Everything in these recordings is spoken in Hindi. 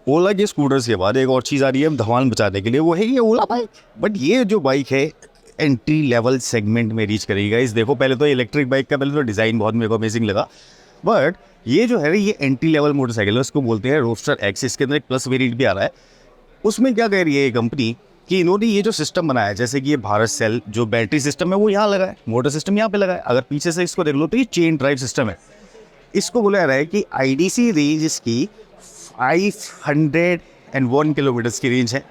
ओला के स्कूटर्स के बाद एक और चीज़ आ रही है धमाल मचाने के लिए, वो है ये ओला बाइक। बट ये जो बाइक है एंट्री लेवल सेगमेंट में रीच करेगा। इस देखो पहले तो इलेक्ट्रिक बाइक का पहले तो डिज़ाइन बहुत मेरे को अमेजिंग लगा, बट ये जो है ये एंट्री लेवल मोटरसाइकिल है, उसको बोलते हैं रोडस्टर एक्स। इसके अंदर एक प्लस वेरिएंट भी आ रहा है। उसमें क्या कह रही है ये कंपनी कि इन्होंने ये जो सिस्टम बनाया है, जैसे कि ये भारत सेल जो बैटरी सिस्टम है वो यहाँ लगा है, मोटर सिस्टम यहाँ पे लगा है। अगर पीछे से इसको देख लो तो ये चेन ड्राइव सिस्टम है। इसको बोला जा रहा है कि आईडीसी रेंज इसकी 501 किलोमीटर्स की रेंज है।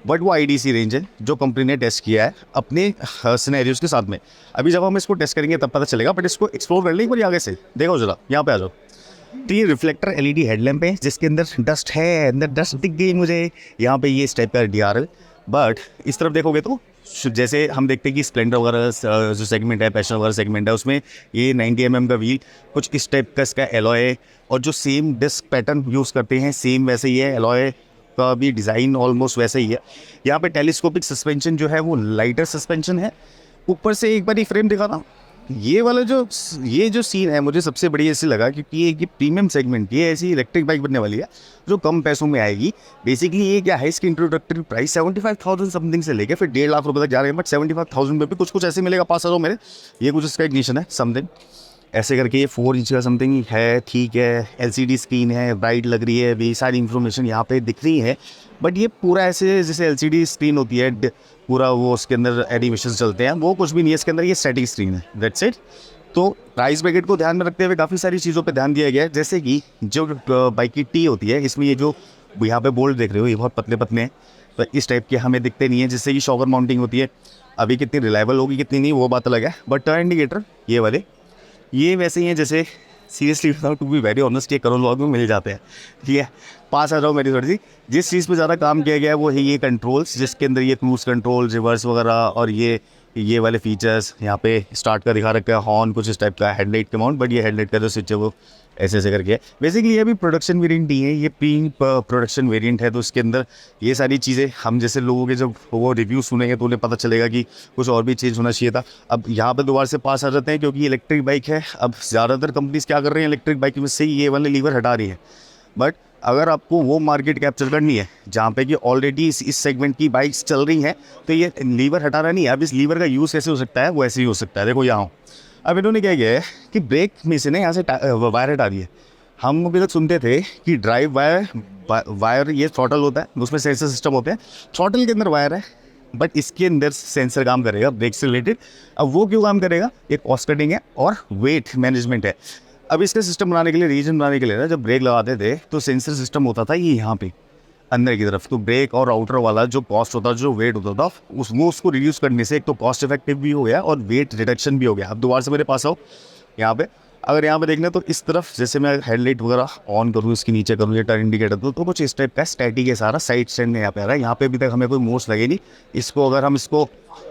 बट वो आईडीसी रेंज है जो कंपनी ने टेस्ट किया है अपने सिनेरियोज के साथ में। अभी जब हम इसको टेस्ट करेंगे तब पता चलेगा, बट इसको एक्सप्लोर कर लें एक बार आगे से। देखो जरा यहाँ पे आ जाओ, तो ये रिफ्लेक्टर एलईडी हेडलैम्प है जिसके अंदर डस्ट है, अंदर डस्ट दिख गई मुझे। यहाँ पे ये इस टाइप का डीआरएल, बट इस तरफ देखोगे तो जैसे हम देखते हैं कि स्प्लेंडर वगैरह जो सेगमेंट है, पैशन वगैरह सेगमेंट है, उसमें ये 90 mm का व्हील कुछ इस टाइप का इसका एलॉय, और जो सेम डिस्क पैटर्न यूज़ करते हैं सेम वैसे ही है। एलॉय का भी डिज़ाइन ऑलमोस्ट वैसे ही है। यहाँ पे टेलीस्कोपिक सस्पेंशन जो है वो लाइटर सस्पेंशन है। ऊपर से एक बार ये फ्रेम दिखा था, ये वाला ये जो सीन है मुझे सबसे बढ़िया ऐसे लगा, क्योंकि ये प्रीमियम सेगमेंट, ये ऐसी इलेक्ट्रिक बाइक बनने वाली है जो कम पैसों में आएगी। बेसिकली ये क्या है, इसकी इंट्रोडक्टरी प्राइस 75,000 समथिंग से लेके फिर 1.5 लाख रुपये तक जा रहे हैं। बट 75,000 में भी कुछ ऐसे मिलेगा 5,000 मेरे, ये कुछ इसका इग्निशन है समथिंग ऐसे करके। ये 4 इंच का समथिंग है, ठीक है। एलसीडी स्क्रीन है, ब्राइट लग रही है, भी सारी इन्फॉर्मेशन यहाँ पे दिख रही है। बट ये पूरा ऐसे जैसे एलसीडी स्क्रीन होती है पूरा, वो उसके अंदर एनिमेशन चलते हैं, वो कुछ भी नहीं है इसके अंदर। ये स्टैटिक स्क्रीन है, दैट्स इट। तो प्राइस ब्रैकेट को ध्यान में रखते हुए काफ़ी सारी चीज़ों पे ध्यान दिया गया है, जैसे कि जो बाइक की टी होती है, इसमें ये जो यहाँ पे बोल्ट देख रहे हो ये बहुत पतले पतले हैं, तो इस टाइप के हमें दिखते नहीं है, जिससे कि शॉकर माउंटिंग होती है। अभी कितनी रिलायबल होगी कितनी नहीं वो बात अलग है। बट टर्न इंडिकेटर ये वाले ये वैसे ही हैं जैसे, सीरियसली बताऊँ टू बी वेरी ऑनेस्ट, ये करोड़ लोग में मिल जाते हैं, ठीक है। पास आ जाओ मेरी थोड़ी सी। जिस चीज़ पे ज़्यादा काम किया गया है वो है ये कंट्रोल्स, जिसके अंदर ये क्रूज कंट्रोल, रिवर्स वगैरह, और ये वाले फीचर्स। यहाँ पे स्टार्ट का दिखा रखा है, हॉर्न कुछ इस टाइप का, हेडलाइट के माउंट, बट ये हेडलाइट का जो स्विच है वो ऐसे करके है। बेसिकली ये भी प्रोडक्शन वेरिएंट ही है, ये प्री प्रोडक्शन वेरिएंट है, तो इसके अंदर ये सारी चीज़ें हम जैसे लोगों के जब वो रिव्यू सुनेंगे तो उन्हें पता चलेगा कि कुछ और भी चेंज होना चाहिए था। अब यहाँ पे दोबारा से पास आ जाते हैं क्योंकि इलेक्ट्रिक बाइक है। अब ज़्यादातर कंपनीज क्या कर रही हैं, इलेक्ट्रिक बाइक में से ये वाले लीवर हटा रही है। बट अगर आपको वो मार्केट कैप्चर करनी है जहाँ पे कि ऑलरेडी इस सेगमेंट की बाइक्स चल रही हैं, तो ये लीवर हटाना नहीं है। अब इस लीवर का यूज़ कैसे हो सकता है, वो ऐसे ही हो सकता है। देखो यहाँ अब इन्होंने क्या किया है कि ब्रेक में से ना यहाँ से वायर हटा दी है। हम अभी तक सुनते थे कि ड्राइव वायर ये थ्रॉटल होता है, उसमें सेंसर सिस्टम होते हैं, थ्रॉटल के अंदर वायर है, बट इसके अंदर सेंसर काम करेगा ब्रेक से रिलेटेड। अब वो क्यों काम करेगा, एक कॉस्ट कटिंग है और वेट मैनेजमेंट है। अब इसका सिस्टम बनाने के लिए, रीजन बनाने के लिए ना, जब ब्रेक लगाते थे तो सेंसर सिस्टम होता था ये यहाँ पे अंदर की तरफ, तो ब्रेक और आउटर वाला जो कॉस्ट होता था, जो वेट होता था, उसको रिड्यूस करने से एक तो कॉस्ट इफेक्टिव भी हो गया और वेट रिडक्शन भी हो गया। अब दोबारा से मेरे पास आओ यहाँ पे, अगर यहाँ पे देखना तो इस तरफ जैसे मैं हेडलाइट वगैरह ऑन करूँ, इसके नीचे करूँ ये टर्न इंडिकेटर, तो कुछ इस टाइप का स्टैटिक है सारा, साइड स्टैंड में यहाँ पे आ रहा है। यहाँ पे अभी तक हमें कोई मोर्स लगे नहीं। इसको अगर हम इसको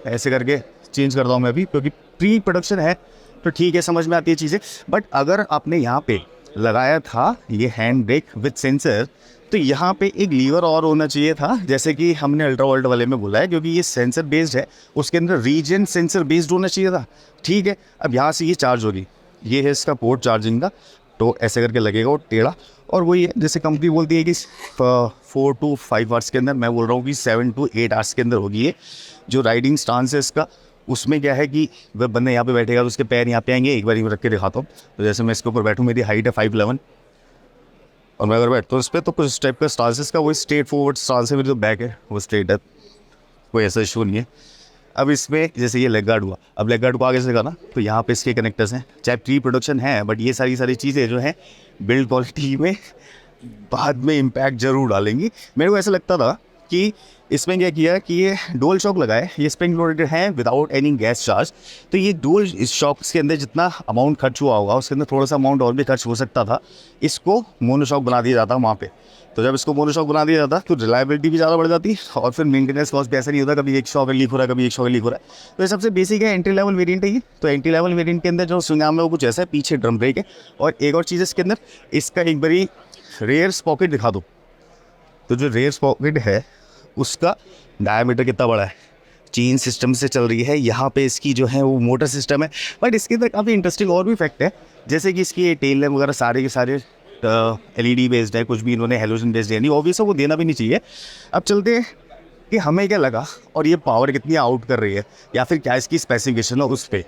ऐसे करके चेंज करता हूँ मैं अभी, क्योंकि प्री प्रोडक्शन है तो ठीक है, समझ में आती है चीज़ें। बट अगर आपने यहाँ पे लगाया था ये हैंड ब्रेक विद सेंसर, तो यहाँ पे एक लीवर और होना चाहिए था, जैसे कि हमने अल्ट्रा वर्ल्ड वाले में बोला है, क्योंकि ये सेंसर बेस्ड है, उसके अंदर रीजन सेंसर बेस्ड होना चाहिए था, ठीक है। अब यहाँ से ये चार्ज होगी, ये है इसका पोर्ट चार्जिंग का, तो ऐसे करके लगेगा वो टेढ़ा। और वही है जैसे कंपनी बोलती है कि 4 to 5 आवर्स के अंदर, मैं बोल रहा हूँ कि 7 to 8 आवर्स के अंदर होगी ये। जो राइडिंग स्टांस है इसका, उसमें क्या है कि वह बंदा यहाँ पे बैठेगा तो उसके पैर यहाँ पे आएंगे। एक बार रख के दिखाता हूँ, तो जैसे मैं इसके ऊपर बैठूँ, मेरी हाइट है 5'11", और मैं अगर बैठता हूँ इस पर तो कुछ टाइप का स्टांस इसका वही स्ट्रेट फॉरवर्ड स्टांस है। मेरी जो बैक है वो स्ट्रेट है, कोई ऐसा इशू नहीं है। अब इसमें जैसे ये लेग गार्ड हुआ, अब लेग गार्ड को आगे से करना तो यहाँ पे इसके कनेक्टर्स हैं, चाहे प्री प्रोडक्शन है, बट ये सारी चीज़ें जो हैं बिल्ड क्वालिटी में बाद में इम्पैक्ट जरूर डालेंगी। मेरे को ऐसा लगता था कि इसमें क्या किया कि ये डुअल शॉक लगाए, ये स्प्रिंग लोडेड है विदाउट एनी गैस चार्ज, तो ये डुअल शॉक्स के अंदर जितना अमाउंट खर्च हुआ होगा उसके अंदर थोड़ा सा अमाउंट और भी खर्च हो सकता था। इसको मोनोशॉक बना दिया जाता वहाँ पे, तो जब इसको मोनोशॉक बना दिया जाता तो रिलायबिलिटी भी ज़्यादा बढ़ जाती और फिर मेंटेनेंस कॉस्ट भी ऐसा नहीं होता कभी एक शॉक लीक हो रहा है, कभी एक शॉक लीक हो रहा है। तो ये सबसे बेसिक है, एंट्री लेवल वेरिएंट है ये। तो एंट्री लेवल वेरिएंट के अंदर जो सुनाम है वो कुछ ऐसा है, पीछे ड्रम ब्रेक है, और एक और चीज़ इसके अंदर, इसका एक बारी रेयर पॉकेट दिखा दो। तो जो रेयर पॉकेट है उसका डायमीटर कितना बड़ा है, चेन सिस्टम से चल रही है, यहाँ पे इसकी जो है वो मोटर सिस्टम है। बट इसके अंदर काफ़ी इंटरेस्टिंग और भी फैक्ट है, जैसे कि इसकी टेल लैम्प वगैरह सारे के सारे LED बेस्ड है, कुछ भी इन्होंने हेलोजन बेस्ड है नहीं, ऑब्वियस है वो देना भी नहीं चाहिए। अब चलते हैं कि हमें क्या लगा और ये पावर कितनी आउट कर रही है या फिर क्या इसकी स्पेसिफिकेशन है उस पर।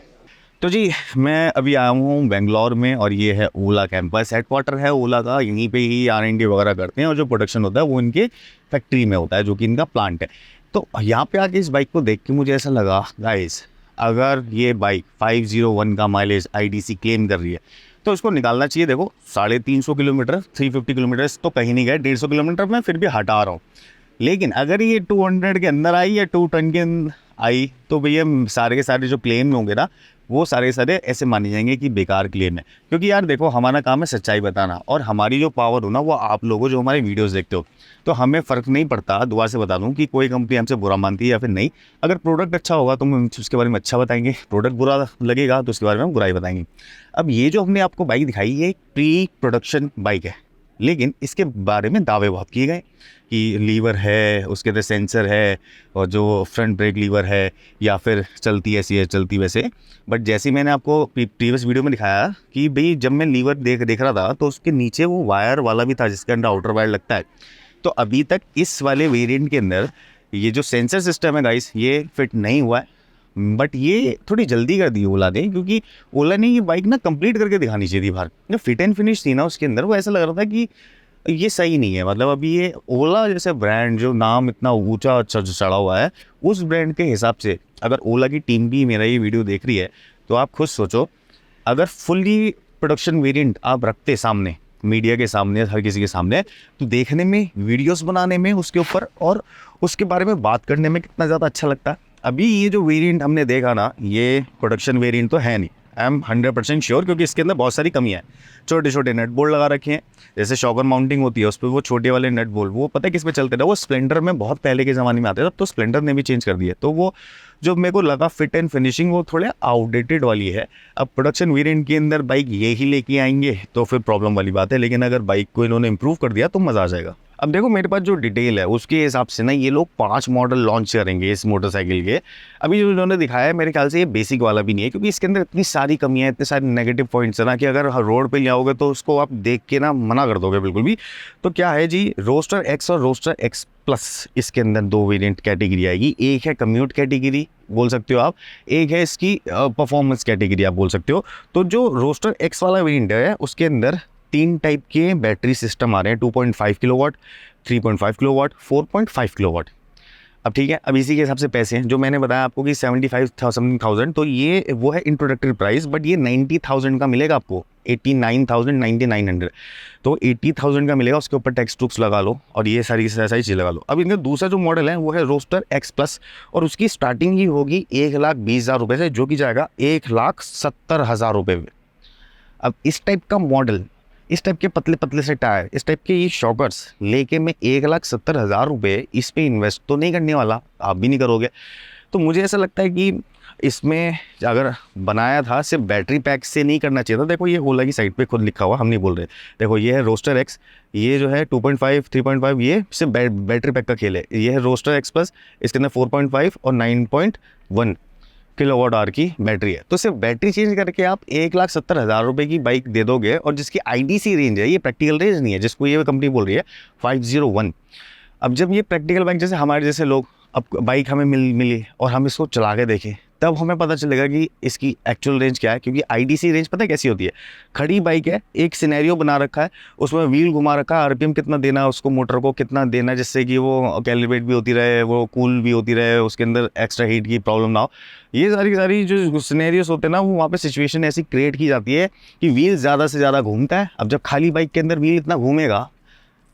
तो जी मैं अभी आया हूँ बेंगलोर में और ये है ओला कैंपस, हेडक्वार्टर है ओला का, यहीं पे ही R&D वगैरह करते हैं और जो प्रोडक्शन होता है वो इनके फैक्ट्री में होता है जो कि इनका प्लांट है। तो यहाँ पे आके इस बाइक को देख के मुझे ऐसा लगा गाइस, अगर ये बाइक 501 का माइलेज IDC क्लेम कर रही है तो इसको निकालना चाहिए। देखो 350 किलोमीटर 350 किलोमीटर तो कहीं नहीं गए, 150 किलोमीटर मैं फिर भी हटा रहा हूँ, लेकिन अगर ये 200 के अंदर आई या 210 के आई तो भैया सारे के सारे जो क्लेम होंगे ना वो सारे के सारे ऐसे माने जाएंगे कि बेकार क्लेम है। क्योंकि यार देखो हमारा काम है सच्चाई बताना और हमारी जो पावर हो ना वो आप लोगों जो हमारे वीडियोस देखते हो, तो हमें फ़र्क नहीं पड़ता, दुआ से बता दूं कि कोई कंपनी हमसे बुरा मानती है या फिर नहीं। अगर प्रोडक्ट अच्छा होगा तो हम उसके बारे में अच्छा बताएंगे, प्रोडक्ट बुरा लगेगा तो उसके बारे में हम बुराई बताएंगे। अब ये जो हमने आपको बाइक दिखाई ये एक प्री प्रोडक्शन बाइक है, लेकिन इसके बारे में दावे बहुत किए गए कि लीवर है, उसके अंदर सेंसर है और जो फ्रंट ब्रेक लीवर है या फिर चलती ऐसी है चलती वैसे। बट जैसे ही मैंने आपको प्रीवियस वीडियो में दिखाया कि भाई जब मैं लीवर देख रहा था तो उसके नीचे वो वायर वाला भी था जिसके अंदर आउटर वायर लगता है। तो अभी तक इस वाले वेरिएंट के अंदर ये जो सेंसर सिस्टम है गाइस ये फिट नहीं हुआ है, बट ये थोड़ी जल्दी कर दी ओला ने, क्योंकि ओला ने ये बाइक ना कंप्लीट करके दिखानी चाहिए थी बाहर। जो फिट एंड फिनिश थी ना उसके अंदर वो ऐसा लग रहा था कि ये सही नहीं है। मतलब अभी ये ओला जैसे ब्रांड जो नाम इतना ऊंचा चढ़ा हुआ है उस ब्रांड के हिसाब से अगर ओला की टीम भी मेरा ये वीडियो देख रही है तो आप खुद सोचो, अगर फुल्ली प्रोडक्शन वेरिएंट आप रखते सामने मीडिया के सामने हर किसी के सामने तो देखने में वीडियोस बनाने में उसके ऊपर और उसके बारे में बात करने में कितना ज़्यादा अच्छा लगता है। अभी ये जो वेरिएंट हमने देखा ना ये प्रोडक्शन वेरिएंट तो है नहीं, आई एम 100% श्योर, क्योंकि इसके अंदर बहुत सारी कमियां हैं। छोटे छोटे नट बोल्ट लगा रखे हैं, जैसे शॉकर माउंटिंग होती है उस पर वो छोटे वाले नट बोल्ट वो पता है किस पे चलते थे, वो स्प्लेंडर में बहुत पहले के ज़माने में आते थे, तो स्प्लेंडर ने भी चेंज कर दिया। तो वो जो मेरे को लगा फिट एंड फिनिशिंग वो थोड़े आउटडेटेड वाली है। अब प्रोडक्शन वेरिएंट के अंदर बाइक यही लेके आएंगे तो फिर प्रॉब्लम वाली बात है, लेकिन अगर बाइक को इन्होंने इंप्रूव कर दिया तो मज़ा आ जाएगा। अब देखो मेरे पास जो डिटेल है उसके हिसाब से ना ये लोग 5 मॉडल लॉन्च करेंगे इस मोटरसाइकिल के। अभी जो इन्होंने दिखाया है मेरे ख्याल से ये बेसिक वाला भी नहीं है, क्योंकि इसके अंदर इतनी सारी कमियां हैं, इतने सारे नेगेटिव पॉइंट्स है ना कि अगर रोड पे जाओगे तो उसको आप देख के ना मना कर दोगे बिल्कुल भी। तो क्या है जी, रोस्टर एक्स और रोस्टर एक्स प्लस इसके अंदर 2 वेरिएंट कैटेगरी आएगी। एक है कम्यूट कैटेगरी बोल सकते हो आप, एक है इसकी परफॉर्मेंस कैटेगरी आप बोल सकते हो। तो जो रोस्टर एक्स वाला वेरिएंट है उसके अंदर 3 टाइप के बैटरी सिस्टम आ रहे हैं, 2.5 किलोवाट, 3.5 किलोवाट, 4.5 किलोवाट। अब ठीक है, अब इसी के हिसाब से पैसे हैं जो मैंने बताया आपको कि 75,000, तो ये वो है इंट्रोडक्टरी प्राइस, बट ये 90,000 का मिलेगा आपको, 89,900। तो 80,000 का मिलेगा, उसके ऊपर टैक्स टूक्स लगा लो और ये सारी चीज़ लगा लो। अब इनका दूसरा जो मॉडल है वो है रोस्टर एक्स प्लस और उसकी स्टार्टिंग ही होगी 1,20,000 रुपये से, जो कि जाएगा 1,70,000 रुपये में। अब इस टाइप का मॉडल, इस टाइप के पतले पतले से टायर, इस टाइप के ये शॉकर्स लेके मैं 1,70,000 रुपये इस पे इन्वेस्ट तो नहीं करने वाला, आप भी नहीं करोगे। तो मुझे ऐसा लगता है कि इसमें अगर बनाया था सिर्फ बैटरी पैक से नहीं करना चाहिए था। देखो ये ओला की साइड पे खुद लिखा हुआ, हम नहीं बोल रहे। देखो ये है रोस्टर एक्स, ये जो है 2.5 3.5 ये सिर्फ बैटरी पैक का खेल है। ये है रोस्टर एक्स प्लस, इसके अंदर 4.5 और 9.1 किलोवाट आवर की बैटरी है। तो सिर्फ बैटरी चेंज करके आप 1,70,000 रुपये की बाइक दे दोगे और जिसकी IDC रेंज है, ये प्रैक्टिकल रेंज नहीं है जिसको ये कंपनी बोल रही है 501। अब जब ये प्रैक्टिकल बाइक जैसे हमारे जैसे लोग, अब बाइक हमें मिली और हम इसको चला के देखें तब हमें पता चलेगा कि इसकी एक्चुअल रेंज क्या है। क्योंकि IDC रेंज पता है कैसी होती है, खड़ी बाइक है, एक सिनेरियो बना रखा है, उसमें व्हील घुमा रखा है, RPM कितना देना है उसको, मोटर को कितना देना है जिससे कि वो कैलिब्रेट भी होती रहे, वो कूल भी होती रहे, उसके अंदर एक्स्ट्रा हीट की प्रॉब्लम ना हो। ये सारी जो सिनेरियोस होते हैं ना वो वहाँ पे सिचुएशन ऐसी क्रिएट की जाती है कि व्हील ज़्यादा से ज़्यादा घूमता है। अब जब खाली बाइक के अंदर व्हील इतना घूमेगा,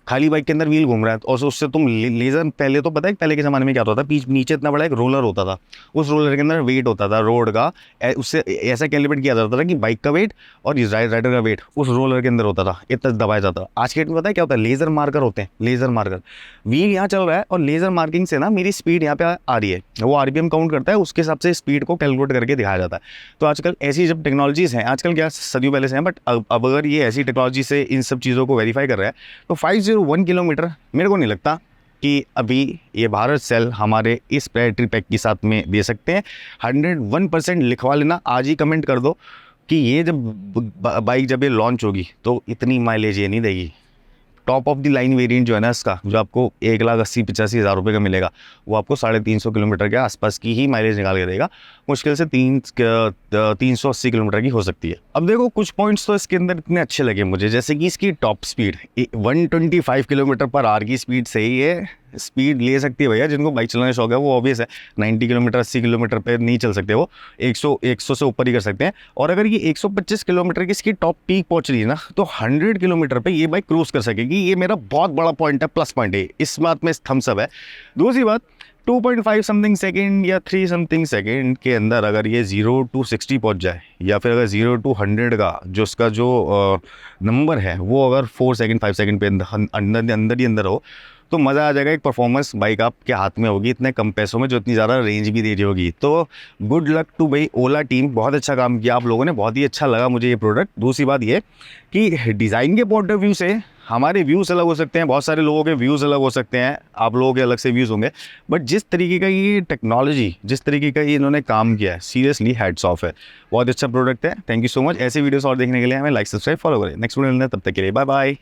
खाली बाइक के अंदर व्हील घूम रहा है और उससे तुम लेज़र, पहले तो पता है पहले के ज़माने में क्या होता था, नीचे इतना बड़ा एक रोलर होता था, उस रोलर के अंदर वेट होता था रोड का, उससे ऐसा कैलिब्रेट किया जाता था कि बाइक का वेट और राइडर का वेट उस रोलर के अंदर होता था, इतना दबाया जाता था। आज के डेट में पता है क्या होता है, लेज़र मार्कर होते हैं, लेज़र मार्कर, व्हील यहाँ चल रहा है और लेज़र मार्किंग से ना मेरी स्पीड यहाँ पे आ रही है, वो RPM काउंट करता है, उसके हिसाब से स्पीड को कैलकुलेट करके दिखाया जाता है। तो आजकल ऐसी जब टेक्नोलॉजीज़ हैं, आजकल क्या सदियों पहले से हैं, बट अब अगर ये ऐसी टेक्नोलॉजी से इन सब चीज़ों को वेरीफाई कर रहा है तो 501 किलोमीटर मेरे को नहीं लगता कि अभी ये भारत सेल हमारे इस बैटरी पैक के साथ में दे सकते हैं। 101% लिखवा लेना, आज ही कमेंट कर दो कि ये जब बाइक जब ये लॉन्च होगी तो इतनी माइलेज ये नहीं देगी। Top of the line variant जो है ना इसका, जो आपको 1,80,85,000 रुपये का मिलेगा, वो आपको 350 किलोमीटर के आसपास की ही माइलेज निकाल के देगा। मुश्किल से 380 किलोमीटर की हो सकती है। अब देखो कुछ पॉइंट्स तो इसके अंदर इतने अच्छे लगे मुझे, जैसे कि इसकी top speed 125 kilometre per hour की स्पीड से ही ये स्पीड ले सकती है भैया। जिनको बाइक चलाने शौक है वो ऑब्वियस है, 90 किलोमीटर 80 किलोमीटर पे नहीं चल सकते, वो 100 से ऊपर ही कर सकते हैं। और अगर ये 125 किलोमीटर की इसकी टॉप पीक पहुंच रही है ना, तो 100 किलोमीटर पे ये बाइक क्रूज कर सकेगी। ये मेरा बहुत बड़ा पॉइंट है, प्लस पॉइंट है, इस बात में थम्स अप है। दूसरी बात, 2.5 समथिंग सेकेंड या 3 समथिंग सेकेंड के अंदर अगर ये 0 to 60 पहुंच जाए, या फिर अगर 0 to 100 का जो उसका जो नंबर है वो अगर 4 सेकेंड 5 सेकेंड पे अंदर हो, तो मज़ा आ जाएगा। एक परफॉर्मेंस बाइक आपके हाथ में होगी इतने कम पैसों में, जो इतनी ज़्यादा रेंज भी दे रही होगी। तो गुड लक टू भाई ओला टीम, बहुत अच्छा काम किया आप लोगों ने, बहुत ही अच्छा लगा मुझे ये प्रोडक्ट। दूसरी बात ये कि डिज़ाइन के पॉइंट ऑफ व्यू से हमारे व्यूज़ अलग हो सकते हैं, बहुत सारे लोगों के व्यूज़ अलग हो सकते हैं, आप लोगों के अलग से व्यूज़ होंगे, बट जिस तरीके का ये टेक्नोलॉजी, जिस तरीके का ये इन्होंने काम किया है, सीरियसली हैट्स ऑफ है। बहुत अच्छा प्रोडक्ट है। Thank you so much. ऐसे वीडियोस और देखने के लिए हमें लाइक सब्सक्राइब फॉलो करें। नेक्स्ट वीडियो मिलना है, तब तक के लिए बाय बाय।